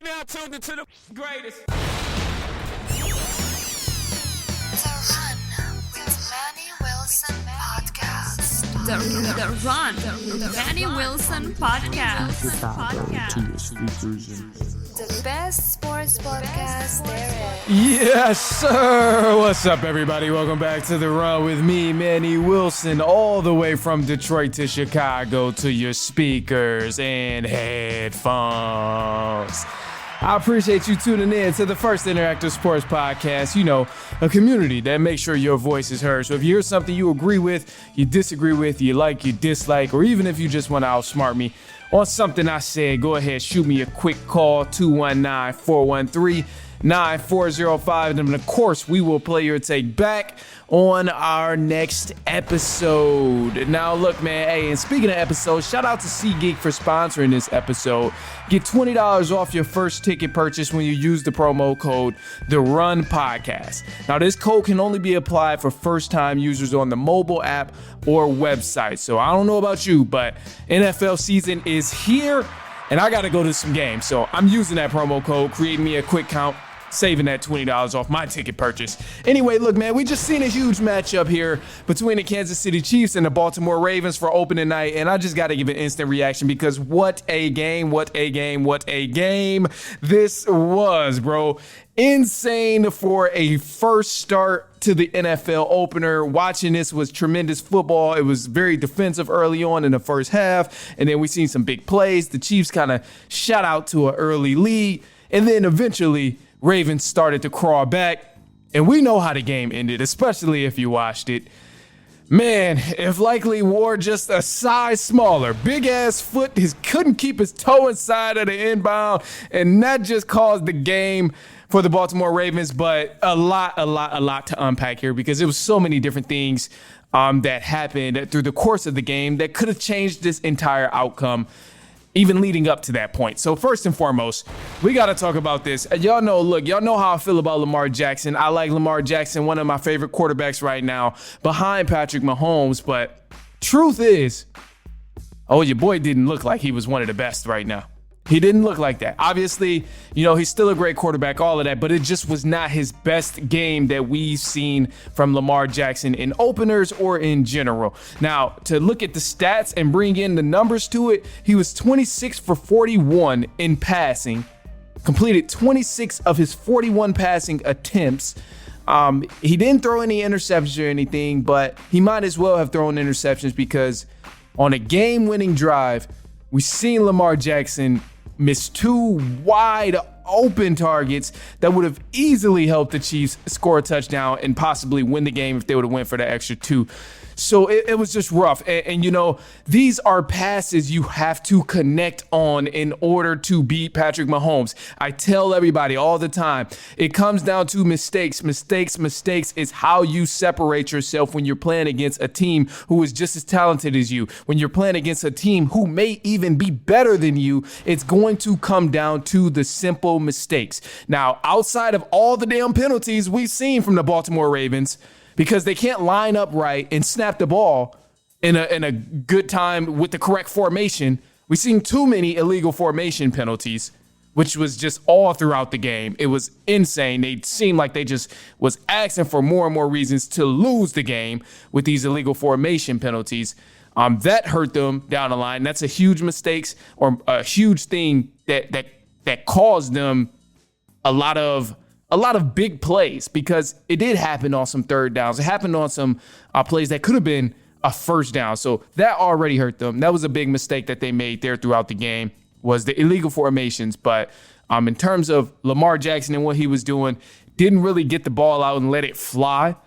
Now tuned into the greatest. The Run with Manny Wilson podcast. The Run with Manny Wilson podcast. The best sports podcast there is. Yes, sir. What's up, everybody? Welcome back to The Run with me, Manny Wilson, all the way from Detroit to Chicago to your speakers and headphones. I appreciate you tuning in to the first interactive sports podcast, a community that makes sure your voice is heard. So if you hear something you agree with, you disagree with, you like, you dislike, or even if you just want to outsmart me on something I said, go ahead, shoot me a quick call, 219-413-9405. And of course, we will play your take back on our next episode. Now, look, man, hey, and speaking of episodes, shout out to SeatGeek for sponsoring this episode. Get $20 off your first ticket purchase when you use the promo code TheRunPodcast. Now, this code can only be applied for first-time users on the mobile app or website. So I don't know about you, but NFL season is here, and I got to go to some games. So I'm using that promo code, creating me a quick count, saving that $20 off my ticket purchase. Anyway, look, man, we just seen a huge matchup here between the Kansas City Chiefs and the Baltimore Ravens for opening night, and I just got to give an instant reaction because what a game this was, bro. Insane for a first start to the NFL opener. Watching this was tremendous football. It was very defensive early on in the first half, and then we seen some big plays. The Chiefs kind of shot out to an early lead, and then eventually Ravens started to crawl back, and we know how the game ended, especially if you watched it. Man, if Likely wore just a size smaller, big-ass foot, he couldn't keep his toe inside of the inbound, and that just caused the game for the Baltimore Ravens, but a lot to unpack here because it was so many different things that happened through the course of the game that could have changed this entire outcome, even leading up to that point. So first and foremost, we got to talk about this. Y'all know how I feel about Lamar Jackson. I like Lamar Jackson, one of my favorite quarterbacks right now, behind Patrick Mahomes. But truth is, your boy didn't look like he was one of the best right now. He didn't look like that. Obviously, he's still a great quarterback, all of that, but it just was not his best game that we've seen from Lamar Jackson in openers or in general. Now, to look at the stats and bring in the numbers to it, he was 26 for 41 in passing, completed 26 of his 41 passing attempts. He didn't throw any interceptions or anything, but he might as well have thrown interceptions because on a game-winning drive, we seen Lamar Jackson miss two wide open targets that would have easily helped the Chiefs score a touchdown and possibly win the game if they would have went for the extra two. So it was just rough. And these are passes you have to connect on in order to beat Patrick Mahomes. I tell everybody all the time, it comes down to mistakes. Mistakes is how you separate yourself when you're playing against a team who is just as talented as you. When you're playing against a team who may even be better than you, it's going to come down to the simple mistakes. Now, outside of all the damn penalties we've seen from the Baltimore Ravens, because they can't line up right and snap the ball in a good time with the correct formation. We've seen too many illegal formation penalties, which was just all throughout the game. It was insane. They seemed like they just was asking for more and more reasons to lose the game with these illegal formation penalties. That hurt them down the line. That's a huge mistake or a huge thing that caused them a lot of big plays because it did happen on some third downs. It happened on some plays that could have been a first down. So that already hurt them. That was a big mistake that they made there throughout the game was the illegal formations. But in terms of Lamar Jackson and what he was doing, didn't really get the ball out and let it fly.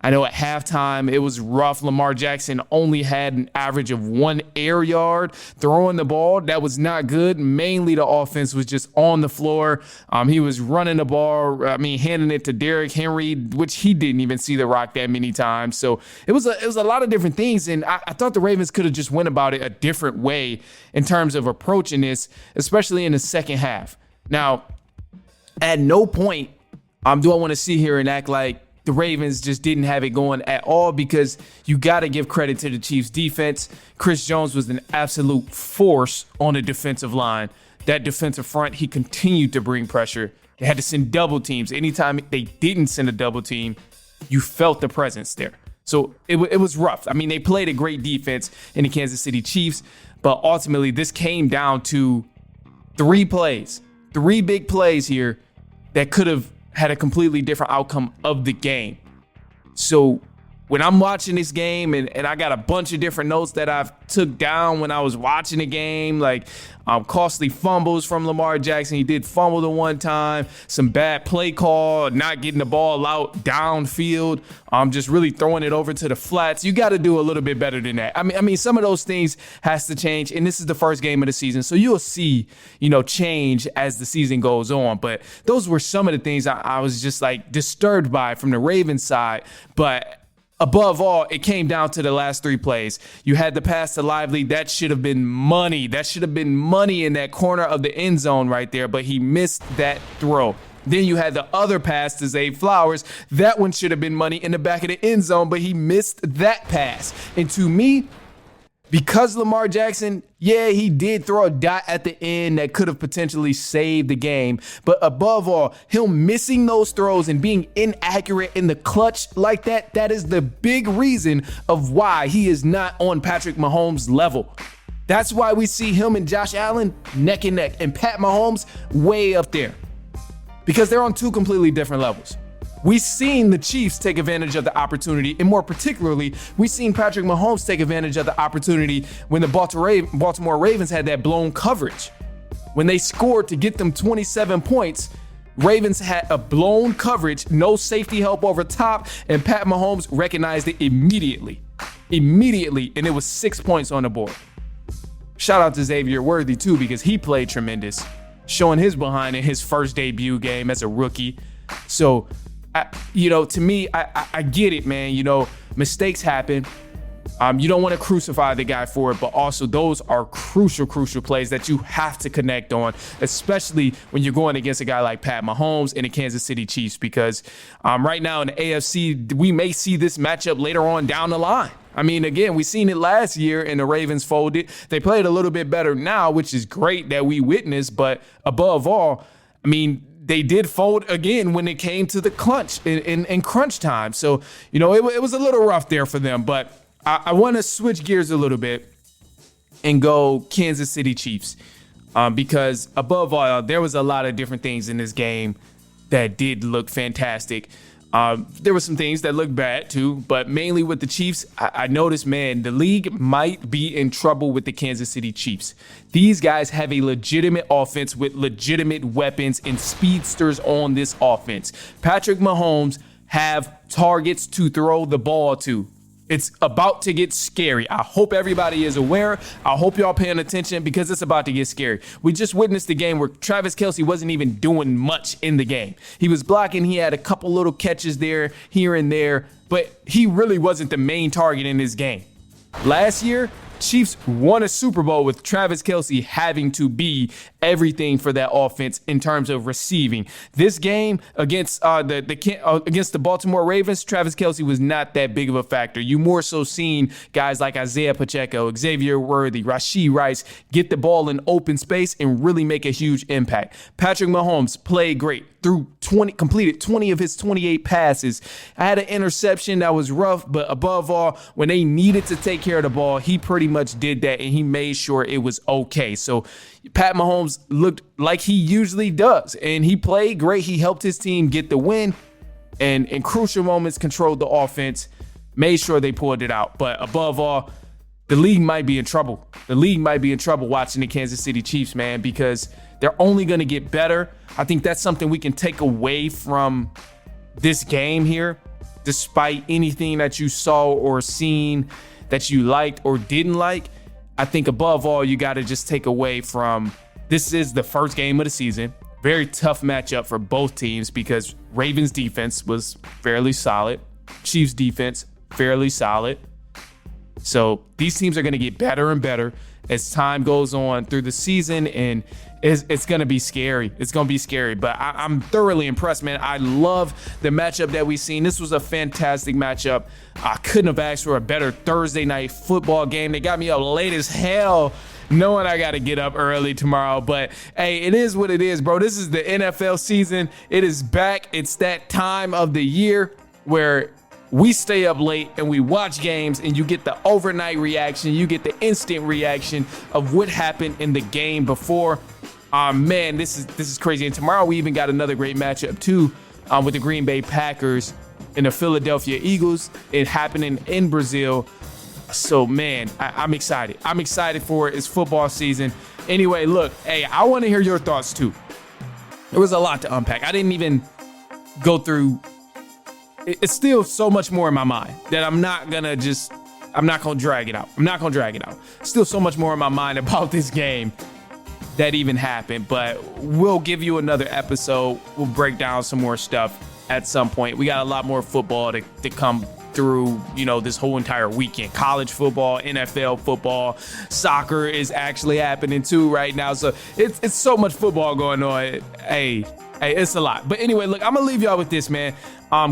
I know at halftime it was rough. Lamar Jackson only had an average of 1 air yard throwing the ball. That was not good. Mainly the offense was just on the floor. He was running the ball, handing it to Derrick Henry, which he didn't even see the rock that many times. So it was a lot of different things. And I thought the Ravens could have just went about it a different way in terms of approaching this, especially in the second half. Now, at no point do I want to sit here and act like the Ravens just didn't have it going at all because you got to give credit to the Chiefs defense. Chris Jones was an absolute force on the defensive line. that defensive front, he continued to bring pressure. They had to send double teams. Anytime they didn't send a double team, you felt the presence there. So it was rough. I mean, they played a great defense in the Kansas City Chiefs, but ultimately this came down to 3 big plays here that could have had a completely different outcome of the game. So when I'm watching this game, and I got a bunch of different notes that I've took down when I was watching the game, like costly fumbles from Lamar Jackson. He did fumble the one time, some bad play call, not getting the ball out downfield, just really throwing it over to the flats. You got to do a little bit better than that. I mean, some of those things has to change, and this is the first game of the season, so you'll see, change as the season goes on. But those were some of the things I was just like disturbed by from the Ravens side. But above all, it came down to the last 3 plays. You had the pass to Lively. That should have been money. That should have been money in that corner of the end zone right there, but he missed that throw. Then you had the other pass to Zay Flowers. That one should have been money in the back of the end zone, but he missed that pass. And to me, because Lamar Jackson, yeah, he did throw a dot at the end that could have potentially saved the game. But above all, him missing those throws and being inaccurate in the clutch like that is the big reason of why he is not on Patrick Mahomes' level. That's why we see him and Josh Allen neck and neck, and Pat Mahomes way up there, because they're on 2 completely different levels. We've seen the Chiefs take advantage of the opportunity, and more particularly, we've seen Patrick Mahomes take advantage of the opportunity when the Baltimore Ravens had that blown coverage. When they scored to get them 27 points, Ravens had a blown coverage, no safety help over top, and Pat Mahomes recognized it immediately, and it was 6 points on the board. Shout out to Xavier Worthy, too, because he played tremendous, showing his behind in his first debut game as a rookie. So, to me, I get it, man. Mistakes happen. You don't want to crucify the guy for it, but also those are crucial plays that you have to connect on, especially when you're going against a guy like Pat Mahomes and the Kansas City Chiefs, because right now in the AFC, we may see this matchup later on down the line. I mean, again, we seen it last year and the Ravens folded. They played a little bit better now, which is great that we witnessed, but above all, I mean, they did fold again when it came to the clutch in crunch time. So, it was a little rough there for them. But I want to switch gears a little bit and go Kansas City Chiefs, because above all, there was a lot of different things in this game that did look fantastic. There were some things that looked bad too, but mainly with the Chiefs, I noticed, man, the league might be in trouble with the Kansas City Chiefs. These guys have a legitimate offense with legitimate weapons and speedsters on this offense. Patrick Mahomes have targets to throw the ball to. It's about to get scary. I hope everybody is aware. I hope y'all paying attention, because it's about to get scary. We just witnessed the game where Travis Kelce wasn't even doing much in the game. He was blocking. He had a couple little catches there, here and there, but he really wasn't the main target in this game. Last year, Chiefs won a Super Bowl with Travis Kelce having to be everything for that offense in terms of receiving. This game against the Baltimore Ravens, Travis Kelce was not that big of a factor. You more so seen guys like Isaiah Pacheco, Xavier Worthy, Rashee Rice get the ball in open space and really make a huge impact. Patrick Mahomes played great. Completed 20 of his 28 passes. I had an interception that was rough, but above all, when they needed to take care of the ball, he pretty much did that, and he made sure it was okay. So Pat Mahomes looked like he usually does, and he played great. He helped his team get the win, and in crucial moments controlled the offense, made sure they pulled it out. But above all, the league might be in trouble. The league might be in trouble watching the Kansas City Chiefs, man, because they're only going to get better. I think that's something we can take away from this game here, despite anything that you saw or seen that you liked or didn't like. I think above all, you got to just take away from this is the first game of the season. Very tough matchup for both teams, because Ravens defense was fairly solid. Chiefs defense, fairly solid. So these teams are going to get better and better as time goes on through the season, and it's going to be scary. It's going to be scary, but I'm thoroughly impressed, man. I love the matchup that we've seen. This was a fantastic matchup. I couldn't have asked for a better Thursday night football game. They got me up late as hell knowing I got to get up early tomorrow. But hey, it is what it is, bro. This is the NFL season. It is back. It's that time of the year where we stay up late and we watch games, and you get the overnight reaction. You get the instant reaction of what happened in the game before. Man, this is crazy. And tomorrow we even got another great matchup too, with the Green Bay Packers and the Philadelphia Eagles. It happening in Brazil. So man, I'm excited. I'm excited for it. It's football season. Anyway, look, hey, I want to hear your thoughts too. There was a lot to unpack. I didn't even go through. It's still so much more in my mind that I'm not gonna drag it out. I'm not gonna drag it out. Still so much more in my mind about this game that even happened, but we'll give you another episode. We'll break down some more stuff at some point. We got a lot more football to come through, this whole entire weekend. College football, NFL football, soccer is actually happening too right now. So it's so much football going on. Hey, it's a lot. But anyway, look, I'm gonna leave y'all with this, man.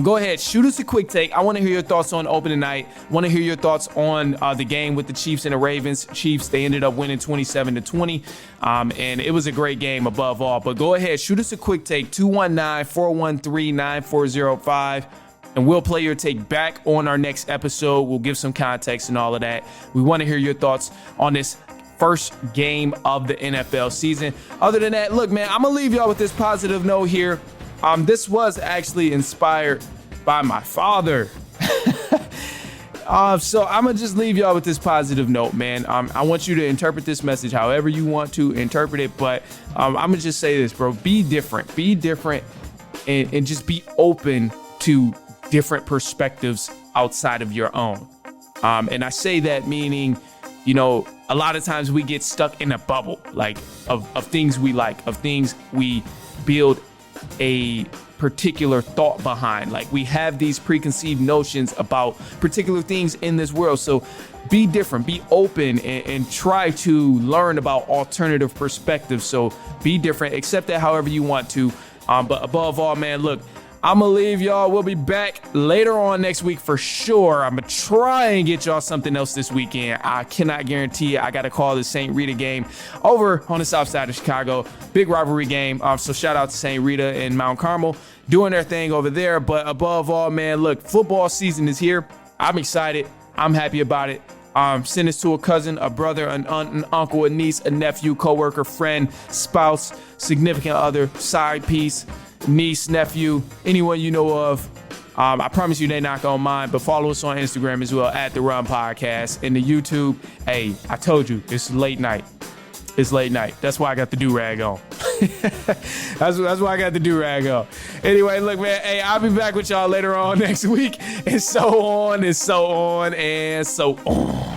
Go ahead, shoot us a quick take. I want to hear your thoughts on opening night. Want to hear your thoughts on the game with the Chiefs and the Ravens. Chiefs, they ended up winning 27-20, and it was a great game above all. But go ahead, shoot us a quick take, 219-413-9405, and we'll play your take back on our next episode. We'll give some context and all of that. We want to hear your thoughts on this first game of the NFL season. Other than that, look, man, I'm going to leave y'all with this positive note here. This was actually inspired by my father. So I'm going to just leave y'all with this positive note, man. I want you to interpret this message however you want to interpret it. But I'm going to just say this, bro. Be different and just be open to different perspectives outside of your own. And I say that meaning, a lot of times we get stuck in a bubble, like of things we like, of things we build a particular thought behind. Like we have these preconceived notions about particular things in this world. So be different, be open, and try to learn about alternative perspectives. So be different, accept that however you want to. But above all, man, look, I'm going to leave y'all. We'll be back later on next week for sure. I'm going to try and get y'all something else this weekend. I cannot guarantee it. I got to call the St. Rita game over on the south side of Chicago. Big rivalry game. So shout out to St. Rita and Mount Carmel doing their thing over there. But above all, man, look, football season is here. I'm excited. I'm happy about it. Send this to a cousin, a brother, an aunt, an uncle, a niece, a nephew, coworker, friend, spouse, significant other, side piece, niece, nephew, anyone you know of. I promise you they're not gonna mind, but follow us on Instagram as well at The Run Podcast. And the YouTube, hey, I told you, it's late night. It's late night. That's why I got the do-rag on. That's why I got the do-rag on. Anyway, look, man, hey, I'll be back with y'all later on next week. And so on and so on and so on.